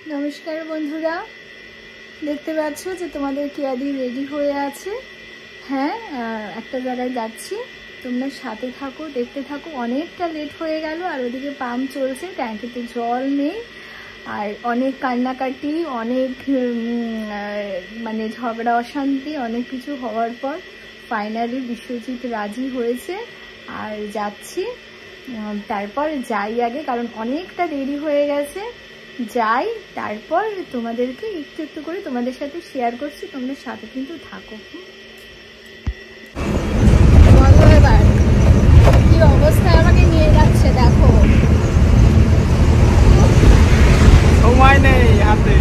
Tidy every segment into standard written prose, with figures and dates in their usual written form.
নমস্কার বন্ধুরা, দেখতে পাচ্ছ যে তোমাদের কেয়াদি রেডি হয়ে আছে। হ্যাঁ, একটা জায়গায় যাচ্ছি, তোমরা সাথে থাকো, দেখতে থাকো। অনেকটা লেট হয়ে গেল, আর ওদিকে পাম্প চলছে, ট্যাঙ্কিতে জল নেই, আর অনেক কান্নাকাটি, অনেক মানে ঝগড়া অশান্তি, অনেক কিছু হওয়ার পর ফাইনালি বিশ্বজিৎ রাজি হয়েছে আর যাচ্ছি। তারপর যাই আগে, কারণ অনেকটা দেরি হয়ে গেছে। যাই, তারপর তোমাদেরকে একটু একটু করে তোমাদের সাথে শেয়ার করছি, তোমরা সাথে কিন্তু থাকো। বলো এবার কি অবস্থায় আমাকে নিয়ে যাচ্ছে, দেখো। সময় নেই হাতে,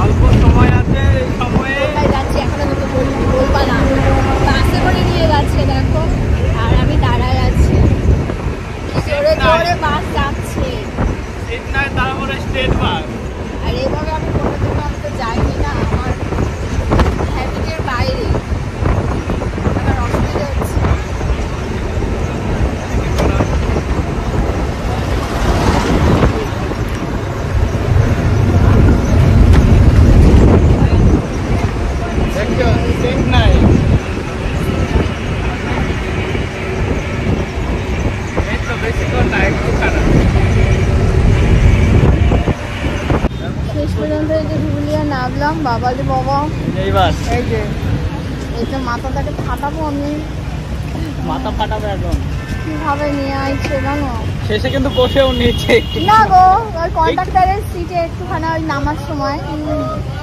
অল্প সময় আছে। এই সময়ে যাচ্ছি, এখনো দুটো বলবা না। বাসে করে নিয়ে যাচ্ছে দেখো, আর আমি দাঁড়ায় আছি। জোরে জোরে বাস যাচ্ছে, সিট নাই, তারপরে স্টেট বাস। আর এভাবে আমি কোনোদিন তো যাইনি না, আমার হ্যাবিটের বাইরে, আমার অসুবিধা হচ্ছে। দেখছো সিট নাই, এই তো বেশিক্ষণ না, একটু খারাপ। শেষ পর্যন্ত এই যে ধুবুলিয়া নামলাম। বাবা যে বাবা, এই বাস, এই যে এটা মাথাটাকে ফাটাবো আমি। মাথা ফাটাবে একদম। কিভাবে নিয়ে আসছে জানো? শেষে কিন্তু বসেও নিয়েছে একটু। না গো, ওই কন্ডাক্টরের সিটে একটুখানি ওই নামার সময়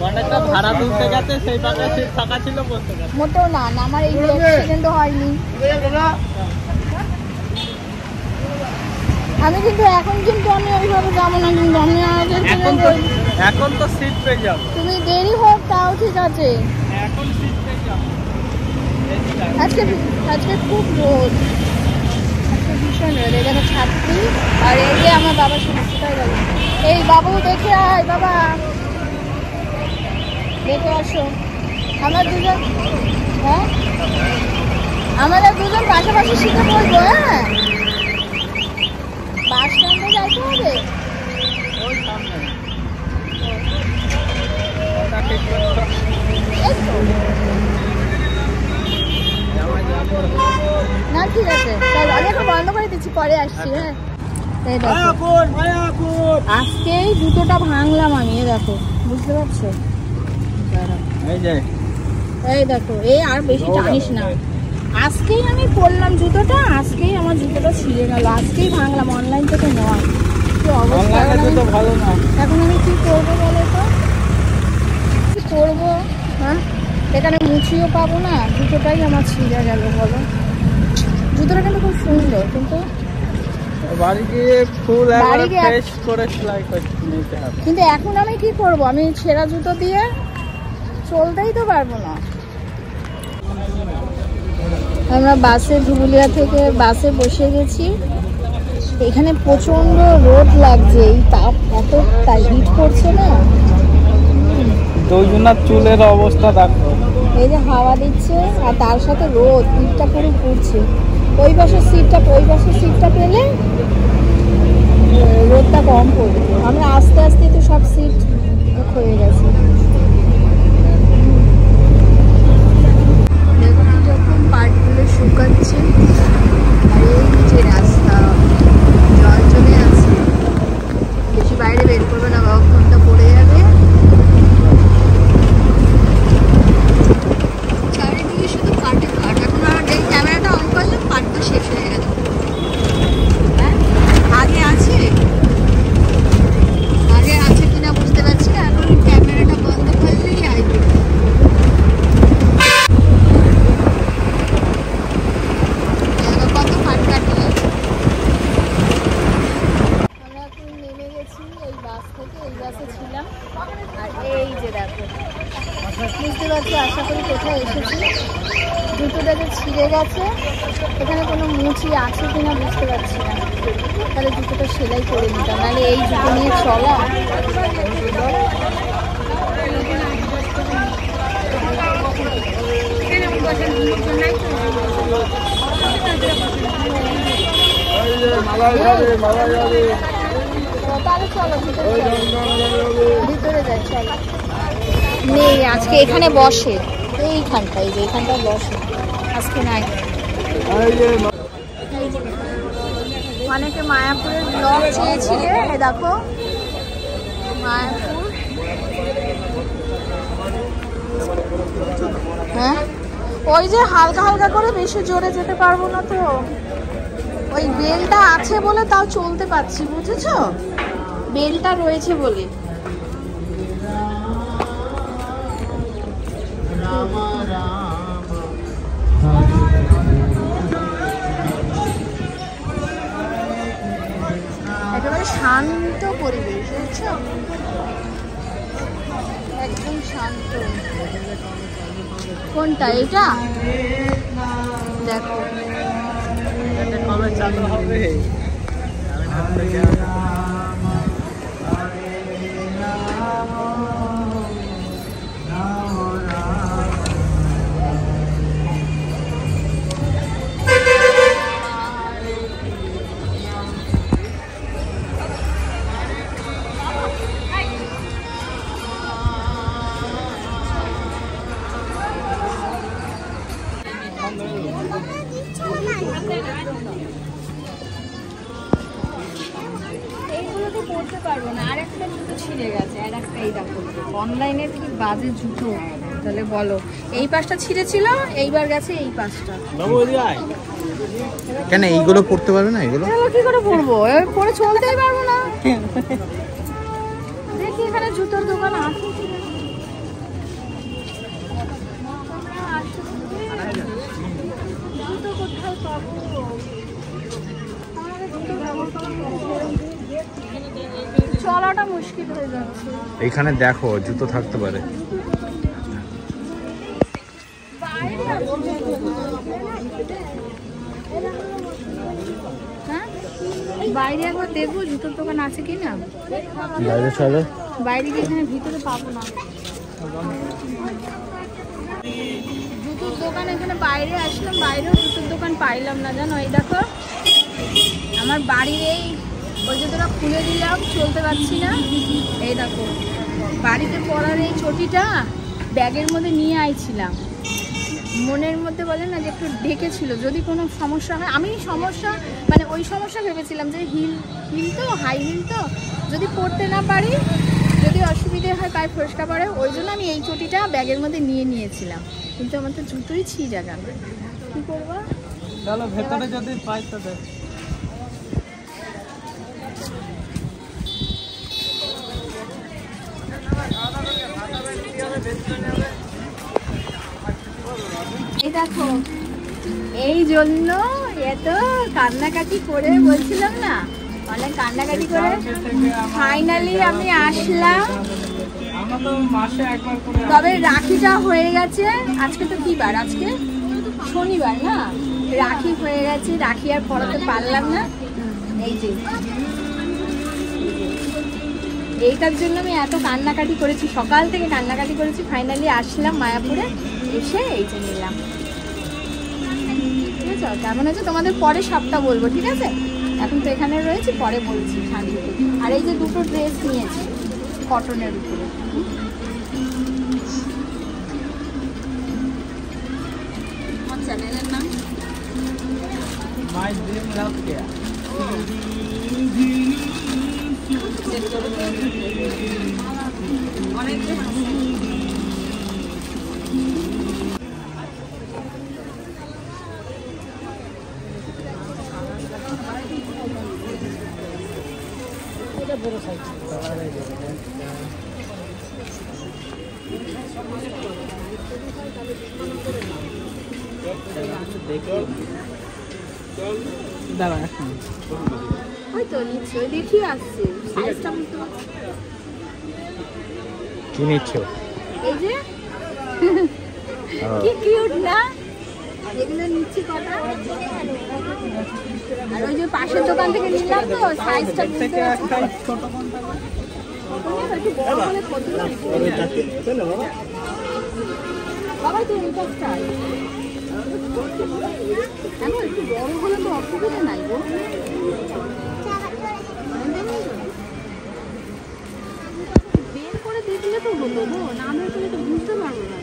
কন্ডাক্টর ভাড়া তুলতে গেছে, সেই পাশে সিট ফাঁকা ছিল, বসতে গেছে। মোটেও না, নামার এই অ্যাক্সিডেন্টও হয়নি। আমি কিন্তু এখন কিন্তু আমি ওইভাবে যাবো না, কিন্তু আমি এখন তো সিট পেয়ে যাবো। তুমি দেরি হোক তাও ঠিক আছে। এখন সিট পেয়ে যাবো। আজকে আজকে খুব রোদ, আজকে ভীষণ রোদ। এখানে ছাত্রী, আর এই যে আমার বাবার সাথে কোথায় গেল? এই বাবু দেখে আয়, বাবা দেখে আসো। আমরা দুজন, হ্যাঁ আমাদের দুজন পাশাপাশি শিখে পড়বো। হ্যাঁ, বাস স্ট্যান্ডে যাইতে হবে। ওই সামনে এই তো। না ঠিক আছে, চলো আমি এখন বন্ধ করে দিচ্ছি, পরে আসছি। হ্যাঁ, এই দেখো আজকেই জুতোটা ভাঙলাম আমি, দেখো, বুঝতে পারছো? এই দেখো, এই আর বেশি টানিস না। আজকেই আমি পরলাম জুতোটা, আজকেই আমার জুতোটা ছিঁড়ে গেল, আজকেই ভাঙলাম, অনলাইন থেকে নয়। কি অবস্থা, ভালো না। এখন আমি কি করবো বলো তো, কি করবো? হ্যাঁ, এখানে মুছিও পাবো না, জুতোটাই আমার ছিঁড়ে গেল। বলো, জুতোটা কিন্তু খুব সুন্দর, কিন্তু বাড়ি গিয়ে ফুল ফ্রেশ করে সেলাই করে নিতে হবে। কিন্তু এখন আমি কি করব? আমি ছেঁড়া জুতো দিয়ে চলতেই তো পারবো না। আমরা বাসে, ধুবুলিয়া থেকে বাসে বসে গেছি। এখানে প্রচন্ড রোদ লাগছে, এই তাপ এত হিট করছে না। দুজনের চুলের অবস্থা দেখো, এই যে হাওয়া দিচ্ছে, আর তার সাথে রোদ, পিঠটা পুরো পুড়ছে। ওই পাশের সিটটা পেলে রোদটা কম পড়বে। আমরা আস্তে আস্তে তো সব সিট হয়ে গেছে। দেখো যখন পাটগুলো শুকাচ্ছে, আর এই যে রাস্তা, জল চলে আছে, বেশি বাইরে বের করবে না, বাবা ফোনটা পড়ে যাবে। চারিদিকে শুধু কাটে কাট। এখন আমার এই ক্যামেরাটা অন করলাম, পাটটা শেষ হয়ে গেল। হ্যাঁ, আগে আছে কিনা বুঝতে পারছি না, এখন ক্যামেরাটা বন্ধ করলেই আসবে। কত পাট কাটলে। আমরা এখন নেমে গেছি এই বাস থেকে, এই বাসে ছিলাম। আর এই যে দেখো, বুঝতে পারছি আশা করি কোথায় এসেছি। জুতোটাকে ছিঁড়ে গেছে, এখানে কোনো মুচি আছে কিনা বুঝতে পারছি না। তাহলে জুতোটা সেলাই করে নিতাম, নাহলে এই জুতো নিয়ে চলা। তাহলে চলো ভিতরে যাই, চলো। নেই আজকে এখানে বসে, এইখানটায়, যে এখানটায় বসে আজকে নাই। অনেকে মায়াপুরের ব্লগ চেয়েছিলে, দেখো মায়াপুর। হ্যাঁ ওই যে হালকা হালকা করে, বেশি জোরে যেতে পারবো না তো, ওই বেলটা আছে বলে তাও চলতে পারছি, বুঝেছো? বেলটা রয়েছে বলে। একেবারে শান্ত পরিবেশ, বুঝছো? একদম শান্ত। কোনটা এটা? দেখো কবে চালু হবে? পড়তে পারবো না, আর একটা জুতো ছিঁড়ে গেছে, আর একটা এই দেখো অনলাইনের কি বাজে জুতো, তাহলে বলো। এই পাশটা ছিঁড়েছিল, এইবার গেছে এই পাশটা। কেন এইগুলো পড়তে পারবে না? এগুলো কি করে পড়বো? পরে চলতেই পারবো না। দেখি এখানে জুতোর দোকান আছে, জুতো কোথায় পাবো? চলাটা মুশকিল হয়ে যাচ্ছে। এইখানে দেখো জুতো থাকতে পারে। হ্যাঁ বাইরে একবার দেখবো জুতোর দোকান আছে কি না। বাইরে চলো, বাইরে গিয়ে এখানে ভিতরে পাবো না জুতোর দোকান। এখানে বাইরে আসলাম, বাইরেও জুতোর দোকান পাইলাম না, জানো। এই দেখো আমার বাড়ির এই ওই জুতোটা খুলে দিলাম, চলতে পারছি না। এই দেখো বাড়িতে পরার এই চটিটা ব্যাগের মধ্যে নিয়ে আইছিলাম, মনের মধ্যে বলে না যে একটু ডেকেছিল, যদি কোনো সমস্যা হয়। আমি সমস্যা মানে ওই সমস্যা ভেবেছিলাম যে হিল তো হাই হিল তো যদি পরতে না পারি, যদি অসুবিধে হয়, পায়ে ফসকা পড়ে, ওই জন্য আমি এই চটিটা ব্যাগের মধ্যে নিয়েছিলাম। কিন্তু আমার তো জুতোই ছিঁড়ে গেল, কি করবো? চলো ভেতরে যদি পাই তো দেখ। এই দেখো এই জন্য এত কান্নাকাটি করে, বলছিলাম না অনেক কান্নাকাটি করে ফাইনালি আমি আসলাম। তবে রাখিটা হয়ে গেছে, আজকে তো কি বার? আজকে শনিবার না, রাখি হয়ে গেছে, রাখি আর পরাতে পারলাম না। এই যে এইটার জন্য আমি এত কান্নাকাটি করেছি, সকাল থেকে কান্নাকাটি করেছি, ফাইনালি আসলাম মায়াপুরে, এসে এই যে নিলাম। ঠিক আছে, কেমন আছে তোমাদের পরে সবটা বলবো, ঠিক আছে? এখন তো এখানে রয়েছে, পরে বলছি শান্তিতে। আর এই যে দুটো ড্রেস নিয়েছি কটনের উপরে, আমার চ্যানেলের নাম মাই ড্রিম লাভ কেয়ার। অনেক বড় সাইজ দাঁড়া এখন ওই তো নিচ্ছি, ওই দেখি আসছে সাইজটা বুঝতে পারছি। কি নিচ্ছ? এই যে কি কিউট না, এগুলো নিচ্ছি কটা। আর ওই যে পাশের দোকান থেকে নিলাম তো, সাইজটা বুঝতে পারছি। ছোট কোনটা? একটু বড় হলে কত বাবা, তুই এটা চাই এমন একটু বড় হলে তো অসুবিধা নাই গো। তো হলো গো, না দেখলে তো বুঝতে পারবো না।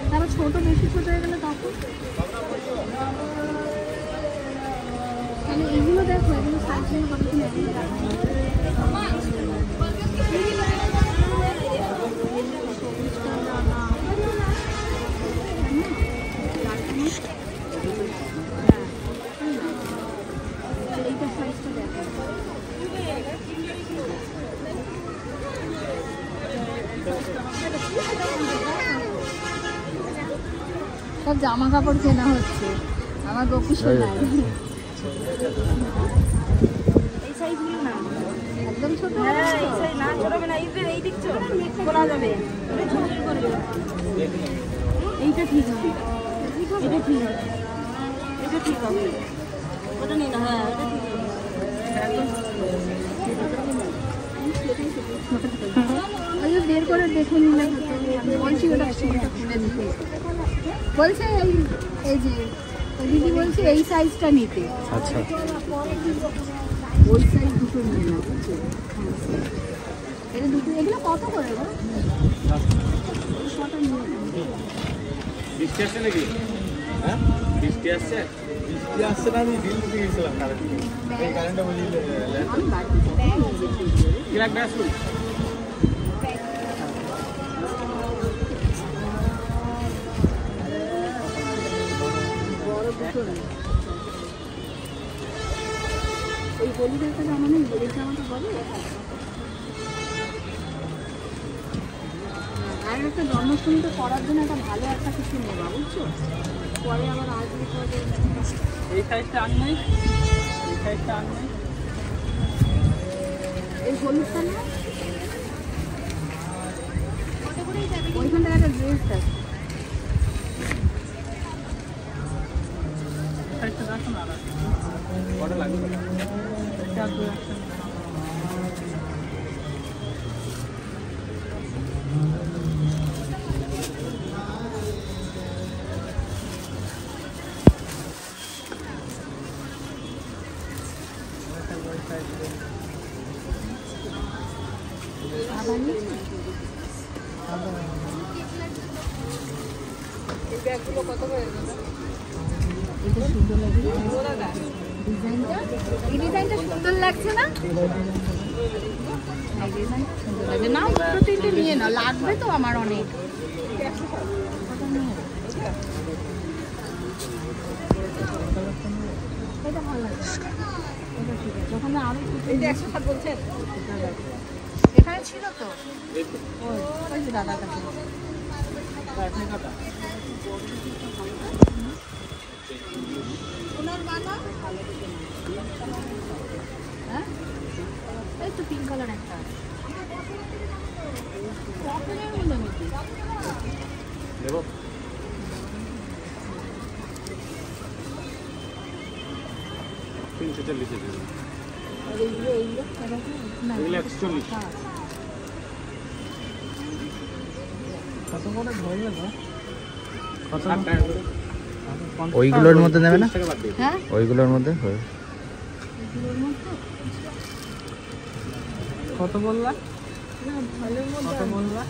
তারপর ছোট বেশি ছোট হয়ে গেলে তখন তাহলে এগুলো দেখো, এগুলো সাইকেল কত কি এইটা সাইজটা দেখো। সব জামা কাপড় কেনা হচ্ছে আমার গোপী সোনার। এই সাইজগুলো না একদম ছোট, না ছোট হবে না। এই দিক খোলা যাবে, এইটা ঠিক হবে, এটা ঠিক হবে, এটা ঠিক হবে, ওটা নিন। হ্যাঁ ওটা ঠিক হবে। বের করে দেখে নিলে বলছি, ওটা খুলে দিতে বলছে। এই যে দিদি বলছে এই সাইজটা নিতে। আচ্ছা, ওই সাইজ দুটো নিয়ে না, বুঝছো? এটা দুটো, এগুলো কত করে গো? কত নিয়ে না? বৃষ্টি আসছে নাকি? হ্যাঁ বৃষ্টি আসছে, বৃষ্টি আসছে না? আমি বিল দিতে গেছিলাম কারেন্ট, এই কারেন্টটা বুঝিয়ে আমি বাড়িতে কি লাগবে আসুন। এই হলুদের একটা জামা নেই, হলুদ জামাটা বলে। আর একটা জন্মাষ্টমীতে পরার জন্য একটা ভালো একটা কিছু নেবা, বুঝছো? পরে আবার আসবে, এই সাইজটা আন নাই, এই সাইজটা আন নাই। এই হলুদটা না, ওইখানটায় একটা ড্রেস আছে। সাইজটা দেখো না, কটা লাগবে? এটা দু একটা। এটা সুন্দর লাগছে, ডিজাইনটা, এই ডিজাইনটা সুন্দর লাগছে না? এই ডিজাইনটা সুন্দর লাগছে না? দুটো তিনটে নিয়ে না, লাগবে তো আমার অনেক। এটা ভালো লাগছে, এটা ঠিক আছে। ওখানে আরো এটা 107 বলছেন, এখানে ছিল তো ওই যে দাদার কাছে। ওনার বানা হ্যাঁ, এই তো পিঙ্ক কালার একটা দেবো। 340 আর এইগুলো না, এগুলো 140। হ্যাঁ কত করে ধরলে না? কত টাকা করে? ওইগুলোর মধ্যে নেবে না? হ্যাঁ ওইগুলোর মধ্যে হয়। এগুলোর মধ্যে কত বললা? না ভালোর মধ্যে কত বললা?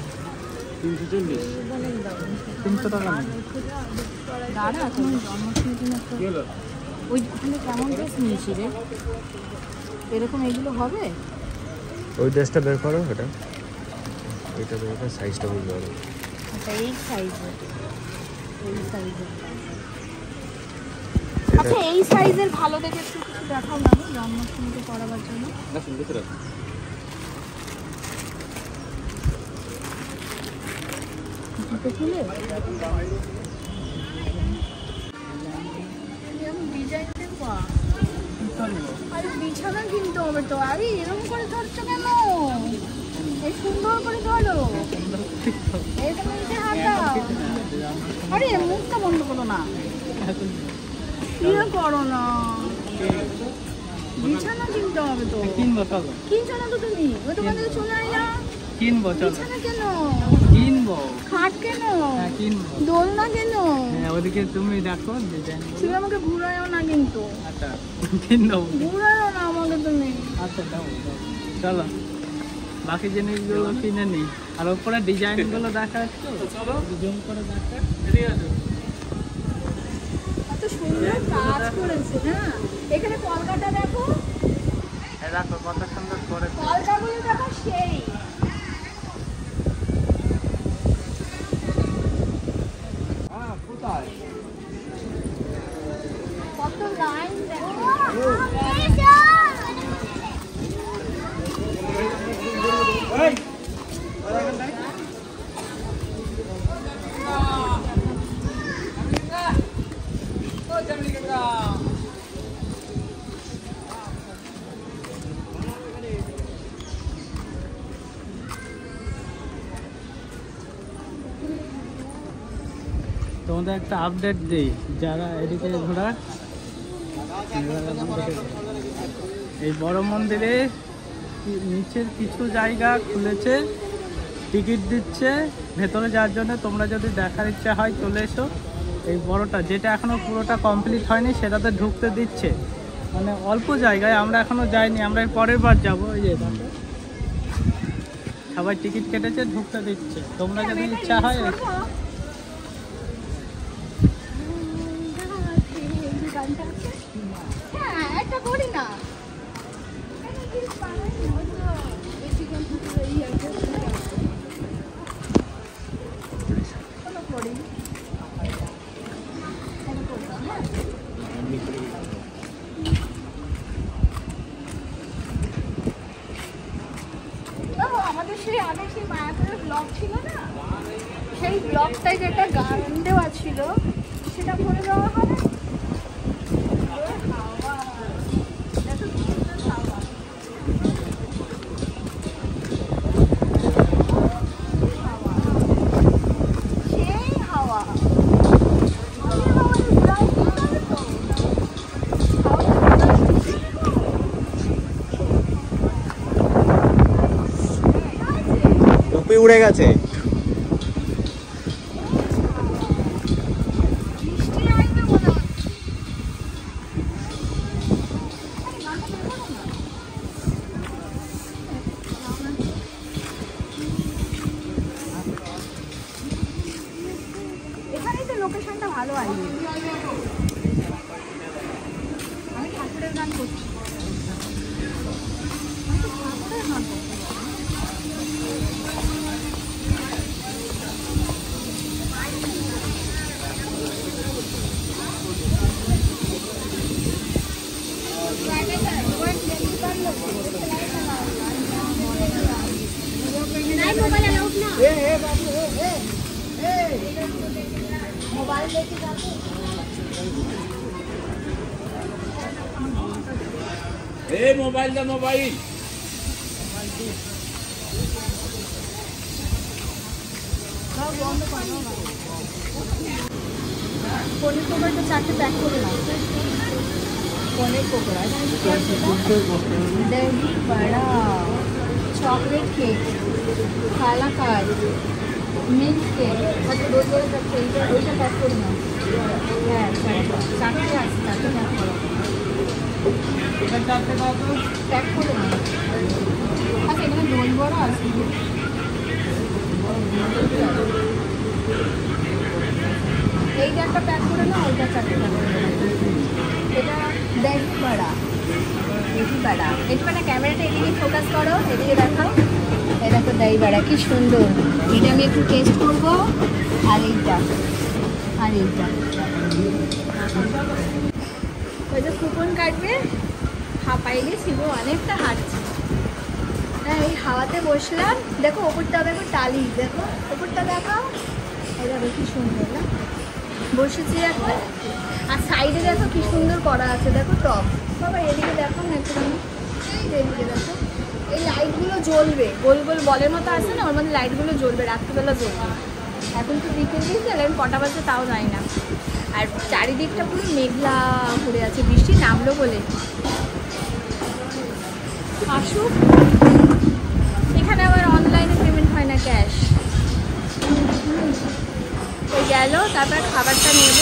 340। বলেন দাও 300 টাকা। দাঁড়া, তুমি জন্মাষ্টমীর দিন একটা কি হলো? ওই ওখানে কেমন ড্রেস নিয়েছি রে, এরকম এগুলো হবে? ওই ড্রেসটা বের করো, এটা এটা বের করো, সাইজটা বুঝতে পারো। আচ্ছা এই সাইজের, এই সাইজের, এটা আচ্ছা এই সাইজের ভালো দেখে একটু কিছু দেখাও না গো, জন্মাষ্টমীতে পরাবার জন্য। না সুন্দর করে। জুতো খুলে ডিজাইন দেখবা, আরে বিছানা কিনতে হবে তো। আরে এরকম করে ধরছো কেন? এই সুন্দর করে ধরো, এটা নিচে হাত দাও। আরে মুখটা বন্ধ করো না, ইয়ে করো না, বিছানা কিনতে হবে তো। কিনবো চলো। কিনছো না তো তুমি? ওই দোকান থেকে চলে আয় না। কিনবো চলো। বিছানা কেন? কিনবো। খাট কেন? হ্যাঁ কিনবো। দোলনা কেন? হ্যাঁ ওদিকে তুমি দেখো ডিজাইন। তুমি আমাকে ঘুরায়ও না কিন্তু, আচ্ছা কিনবো। ঘুরায়ও না আমাকে তুমি। আচ্ছা দাও চলো। বাকি জিনিসগুলো কিনে নিই। আর ওপরে ডিজাইনগুলো দেখা যাচ্ছে, জুম করে দেখা। কত সুন্দর কাজ করেছে না। এখানে কলকাতা দেখো, দেখো কত সুন্দর করে। কলকাতাগুলো দেখো সেই। কত লাইন দেখো। তোমাদের একটা আপডেট দিই, যারা এদিকে ঘোরা, এই বড় মন্দিরে নিচের কিছু জায়গা খুলেছে, টিকিট দিচ্ছে ভেতরে যাওয়ার জন্য। তোমরা যদি দেখার ইচ্ছা হয় চলে এসো। এই বড়টা, যেটা এখনো পুরোটা কমপ্লিট হয়নি, সেটাতে ঢুকতে দিচ্ছে, মানে অল্প জায়গায়। আমরা এখনো যাইনি, আমরা এর পরের বার যাবো। এই যে দেখো, সবাই টিকিট কেটেছে, ঢুকতে দিচ্ছে। তোমরা যদি ইচ্ছা হয় হ্যাঁ, একটা করি না। আমাদের সেই আগে সেই মায়াপুরের ব্লগ ছিল না, সেই ব্লগটায় যেটা গান দেওয়া ছিল সেটা করে দেওয়া হবে। টুপি উড়ে গেছে। এখানেই তো লোকেশনটা ভালো আসবে। আমি ঠাকুরের গান করছি। ঠাকুরের গান করছি। मोबाइल लेके जाते मोबाइल दा मोबाइल पनीर पकौड़ा तो 4 पैक করে নাও। पनीर पकौड़ा दही बड़ा, चॉकलेट केक, कालाकांद, मिल्क केक, अच्छा 2 जोड़े থাকছে। ওইটা প্যাক করে নাও। হ্যাঁ, 4টে আছে, 4টে প্যাক করো। এটা চারটে দাও তো। প্যাক করে নাও। আচ্ছা, এখানে দই বড়া আছে। এইটা একটা প্যাক করে নাও, ওইটা 4টে প্যাক করে নাও। এটা দহি বড়া, দহি বড়া। একটু না ক্যামেরাটা এদিকে ফোকাস করো, এদিকে দেখাও। এই দেখো দহি বড়া কি সুন্দর। এটা আমি একটু টেস্ট করব। আর এইটা, আর এইটা ওই যে কুপন কাটবে। হাঁপাই গেছি গো, অনেকটা হাঁটছি। হ্যাঁ, এই হাওয়াতে বসলাম। দেখো ওপরটা, দেখো টালি, দেখো ওপরটা দেখাও। এই দেখো কি সুন্দর না, বসেছি একটা। আর সাইডে দেখো কি সুন্দর করা আছে, দেখো টপ। বাবা এদিকে দেখো না একটুখানি, এদিকে দেখো। এই লাইটগুলো জ্বলবে, গোল গোল বলের মতো আছে না, ওর মধ্যে লাইটগুলো জ্বলবে, রাত্রিবেলা জ্বলবে। এখন তো বিকেল দিয়েছে, এখন কটা বাজে তাও যায় না। আর চারিদিকটা পুরো মেঘলা পড়ে আছে, বৃষ্টি নামলো বলে। আসুক। এখানে আবার অনলাইনে পেমেন্ট হয় না, ক্যাশ। গেল, তারপর খাবারটা নেব।